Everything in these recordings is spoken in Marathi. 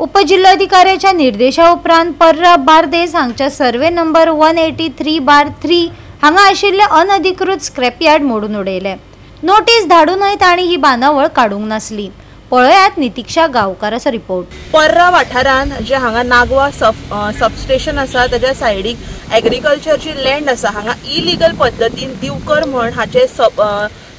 उपजिल्हाधिकाऱ्याच्या निर्देशा उपरांत पर्रा बार्देस हांगच्या सर्वे नंबर 183/3 हांगा आशिल्ले अनधिकृत स्क्रॅपयार्ड मोडून उडयले। नोटीस धाडूनय तांणी ही बांदावळ काडूंक नासली। पळयात नितीक्षा गांवकाराचो रिपोर्ट। पर्रा वाठारांत जे हांगा नागवा सबस्टेशन आसा ताच्या सायडीक एग्रीकल्चरची लँड आसा, हांगा इलिगल पद्धतीन दिवकर म्हण हाचे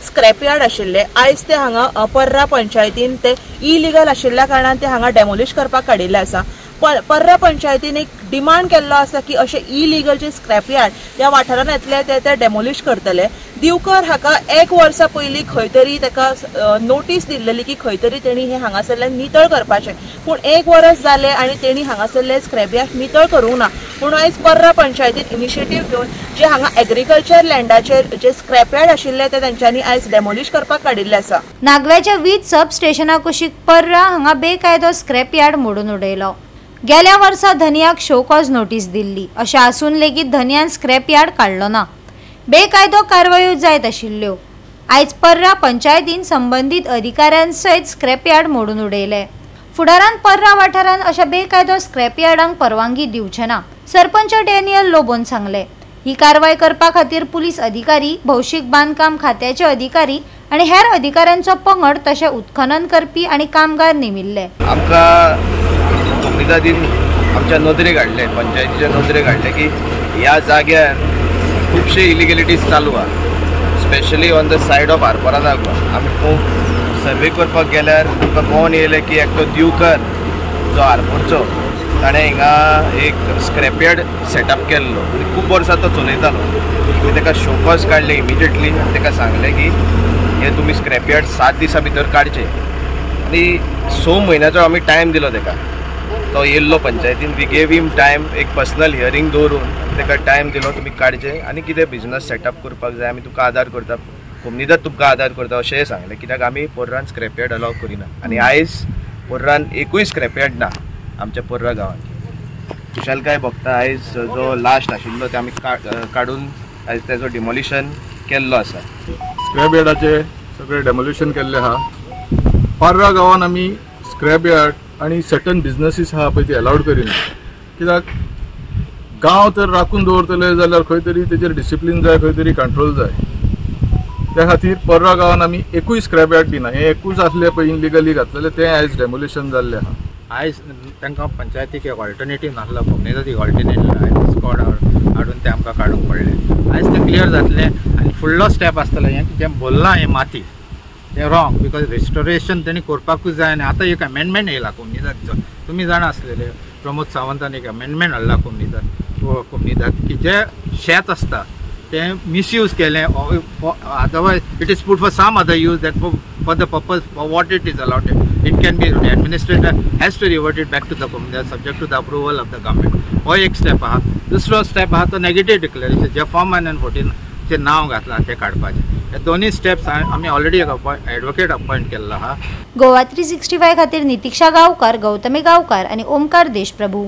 स्क्रॅपयार्ड आशिल्ले। आयज ते हांगा पर्रा पंचायतीन ते इलिगल आशिल्ल्या कारणान ते हांगा डेमोलिश करपाक काडिल्ले आसा। पर्रा पंचायतीन एक डिमांड केल्लो आसा की अशे इलिगल जे स्क्रॅपयार्ड ह्या वाठारांत येतले ते डेमोलिश करतले। दिवकर हाका 1 वर्सा पयलीं खंय तरी ताका नोटीस दिल्ली की खंय तरी तेणी हे हांगासरल्यान नितळ करपाचें, पूण 1 वर्स जालें आनी तेणी हांगासरले स्क्रॅपयार्ड नितळ करूंक ना। पूण आयज पर्रा पंचायतीन इनिशिएटीव घेवन जे हांगा एग्रीकल्चर लँडाचेर जे स्क्रॅपयार्ड आशिल्ले ते तांच्यांनी आयज डेमोलिश करपाक काडिल्ले आसा। नागव्याच्या वीज सब स्टेशना कुशीक पर्रा हांगा बेकायदो स्क्रॅपयार्ड मोडून उडयलो। गेल्या वर्सा धनियाक शो कॉज नोटीस दिल्ली, अशें आसून लेगीत धनियान स्क्रॅपयार्ड काडलो ना। बेकायदो कारवायो जायत आशिल्ल्यो। आयज पर्रा पंचायतीन संबंधित अधिकाऱ्यांसयत स्क्रॅपयार्ड मोडून उडयले। फुडारांत पर्रा वाठारांत अशा बेकायदो स्क्रॅपयार्डांक परवानगी दिवचे ना, सरपंच डॅनियल लोबोन सांगले। ही कारवाय करपा खातीर पुलीस अधिकारी, भौशीक बांदकाम खात्याचे अधिकारी आनी हेर अधिकाऱ्यांचो पंगड तशें उत्खनन करपी आनी कामगार नेमिल्ले। उमेदीन आमच्या नदरेक हाडले, पंचायतीच्या नदरेक हाडले की ह्या जाग्यार खुबशे इलिगॅलिटीज चालू आहा, specially on the said of Arpora Nagwa. आमी खूब सर्वे करपाक गेल्यार आमकां कळून येयलें की एकटो दिवकर जो आरपोरचो ताणें हिंगा एक स्क्रॅपयार्ड सेटअप केल्लो आनी खूब वर्सां तो चलयतालो। आमी ताका शो कॉज काडले इमिजिएटली आनी ताका सांगलें की हे तुमी स्क्रॅपयार्ड 7 दिसां भितर काडचे आनी 6 म्हयन्याचो आमी टायम दिलो ताका। तो येयल्लो पंचायतीन, वी गेव हिम टायम, एक पर्सनल हियरिंग दवरून ताका टायम दिलो तुमी काडचे आनी कितें बिजनस सेटअप करपाक जाय आमी तुका आदार करता, कोमनीदाद तुमकां आदार करता अशेंय सांगलें। कित्याक आमी पर्रान स्क्रॅपयार्ड अलाव करिना आनी आयज पर्रान एकूय स्क्रॅपयार्ड ना आमच्या पर्रा गांवांत। खुशालकाय भोगता आयज जो लास्ट आशिल्लो ते आमी काडून आयज तेजो डिमोलिशन केल्लो आसा। स्क्रॅपयार्डाचे सगळे डेमोलिशन केल्ले आहा। पर्रा गांवांत आमी स्क्रॅपयार्ड आणि सर्टन बिजनेसीस आहा पळय ती अलाउड करिना, कित्याक गांव तर राखून दवरतले जाल्यार खंय तरी तेजेर डिसिप्लीन जाय, खंय तरी कंट्रोल जाय। त्या खातीर पर्रा गांवांत आमी एकूय स्क्रॅपयार्ड दिना। हे एकूच आसले पळय इनलिगली घातलेले ते आयज डेमोलिशन जाल्ले आहा। आयज तांकां पंचायतीक एक ऑल्टरनेटीव नासलो, कोमनीदाद एक ऑल्टरनेटीव स्कॉड हाडून ते आमकां काडूंक पडले। आयज ते क्लियर जातले आनी फुडलो स्टेप आसतलो हें जें बोल्लां हें माती तें रॉंग, बिकॉज रिस्टोरेशन तेणी करपाकूच जाय। आनी आतां एक अमेंडमेंट येयला कोमनीदादचो, तुमी जाणा आसलेले प्रमोद सावंतान एक अमेंडमेंट हाडला कोमनीदाद की जे शेत आसता तें मिसयूज केलें, otherwise it is put for some other use that for the purpose for what it is allowed it can be administrator has to revert it back to the comunidade subject to the approval of the government. हो एक स्टेप आहा। दुसरो स्टेप आहा तो नेगेटीव डिक्लेरेशन, जे फॉर्म 114 चे नांव घातलां ते काडपाचें। हे दोन्ही स्टेप्स आमी ऑलरेडी एक एडवोकेट अपॉइंट केल्लो आहा। गोवा 365 खातीर नितीक्षा गांवकार, गौतमी गांवकार आनी ओमकार देशप्रभू।